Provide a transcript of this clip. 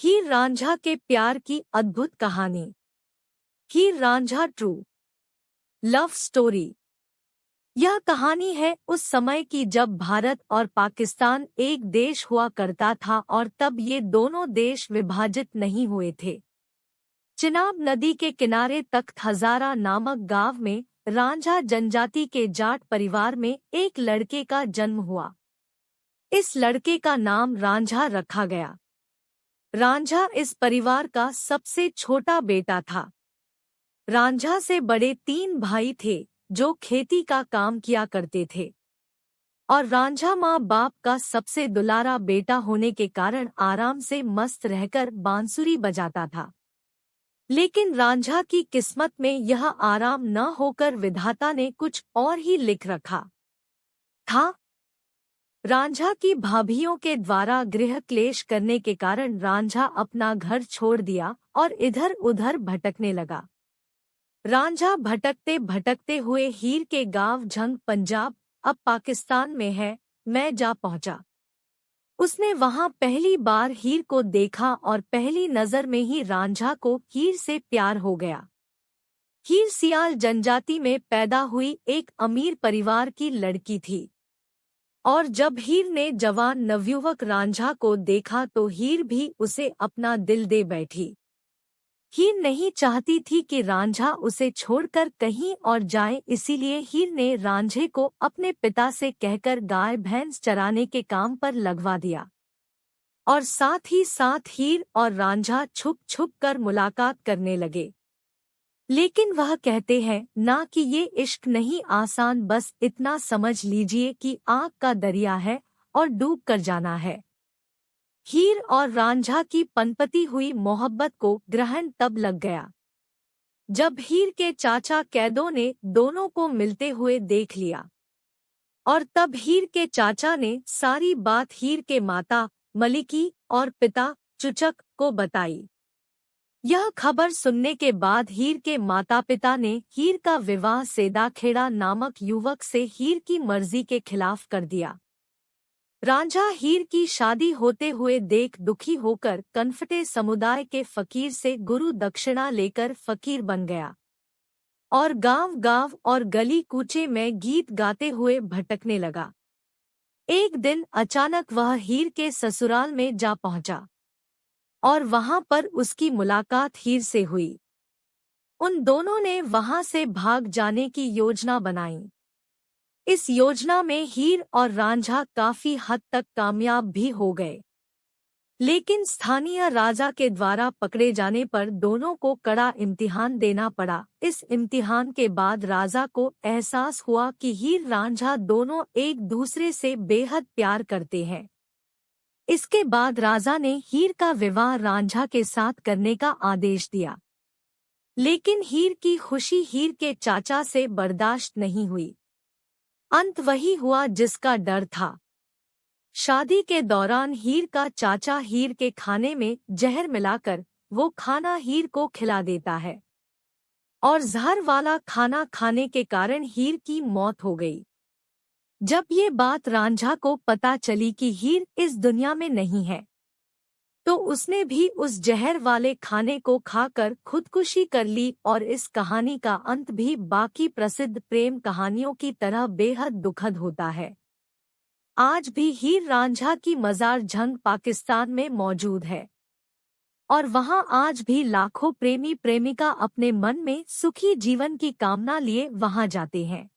हीर रांझा के प्यार की अद्भुत कहानी। हीर रांझा ट्रू लव स्टोरी। यह कहानी है उस समय की जब भारत और पाकिस्तान एक देश हुआ करता था और तब ये दोनों देश विभाजित नहीं हुए थे। चिनाब नदी के किनारे तख्त हजारा नामक गांव में रांझा जनजाति के जाट परिवार में एक लड़के का जन्म हुआ। इस लड़के का नाम रांझा रखा गया। रांझा इस परिवार का सबसे छोटा बेटा था। रांझा से बड़े 3 भाई थे जो खेती का काम किया करते थे और रांझा माँ बाप का सबसे दुलारा बेटा होने के कारण आराम से मस्त रहकर बांसुरी बजाता था। लेकिन रांझा की किस्मत में यह आराम न होकर विधाता ने कुछ और ही लिख रखा था। रांझा की भाभियों के द्वारा गृह क्लेश करने के कारण रांझा अपना घर छोड़ दिया और इधर उधर भटकने लगा। रांझा भटकते भटकते हुए हीर के गांव झंग पंजाब, अब पाकिस्तान में है, में जा पहुंचा। उसने वहां पहली बार हीर को देखा और पहली नजर में ही रांझा को हीर से प्यार हो गया। हीर सियाल जनजाति में पैदा हुई एक अमीर परिवार की लड़की थी और जब हीर ने जवान नवयुवक रांझा को देखा तो हीर भी उसे अपना दिल दे बैठी। हीर नहीं चाहती थी कि रांझा उसे छोड़कर कहीं और जाए, इसीलिए हीर ने रांझे को अपने पिता से कहकर गाय भैंस चराने के काम पर लगवा दिया और साथ ही साथ हीर और रांझा छुप छुप कर मुलाकात करने लगे। लेकिन वह कहते हैं ना कि ये इश्क नहीं आसान, बस इतना समझ लीजिए कि आग का दरिया है और डूब कर जाना है। हीर और रांझा की पनपती हुई मोहब्बत को ग्रहण तब लग गया जब हीर के चाचा कैदों ने दोनों को मिलते हुए देख लिया और तब हीर के चाचा ने सारी बात हीर के माता मलिकी और पिता चुचक को बताई। यह खबर सुनने के बाद हीर के माता पिता ने हीर का विवाह सेदाखेड़ा नामक युवक से हीर की मर्जी के खिलाफ कर दिया। रांझा हीर की शादी होते हुए देख दुखी होकर कनफटे समुदाय के फकीर से गुरु दक्षिणा लेकर फकीर बन गया और गांव-गांव और गली कूचे में गीत गाते हुए भटकने लगा। एक दिन अचानक वह हीर के ससुराल में जा पहुंचा और वहां पर उसकी मुलाकात हीर से हुई। उन दोनों ने वहां से भाग जाने की योजना बनाई। इस योजना में हीर और रांझा काफी हद तक कामयाब भी हो गए, लेकिन स्थानीय राजा के द्वारा पकड़े जाने पर दोनों को कड़ा इम्तिहान देना पड़ा। इस इम्तिहान के बाद राजा को एहसास हुआ कि हीर रांझा दोनों एक दूसरे से बेहद प्यार करते हैं। इसके बाद राजा ने हीर का विवाह रांझा के साथ करने का आदेश दिया, लेकिन हीर की खुशी हीर के चाचा से बर्दाश्त नहीं हुई। अंत वही हुआ जिसका डर था। शादी के दौरान हीर का चाचा हीर के खाने में जहर मिलाकर वो खाना हीर को खिला देता है और जहर वाला खाना खाने के कारण हीर की मौत हो गई। जब ये बात रांझा को पता चली कि हीर इस दुनिया में नहीं है, तो उसने भी उस जहर वाले खाने को खाकर खुदकुशी कर ली और इस कहानी का अंत भी बाकी प्रसिद्ध प्रेम कहानियों की तरह बेहद दुखद होता है। आज भी हीर रांझा की मजार झंग पाकिस्तान में मौजूद है और वहां आज भी लाखों प्रेमी प्रेमिका अपने मन में सुखी जीवन की कामना लिए वहां जाते हैं।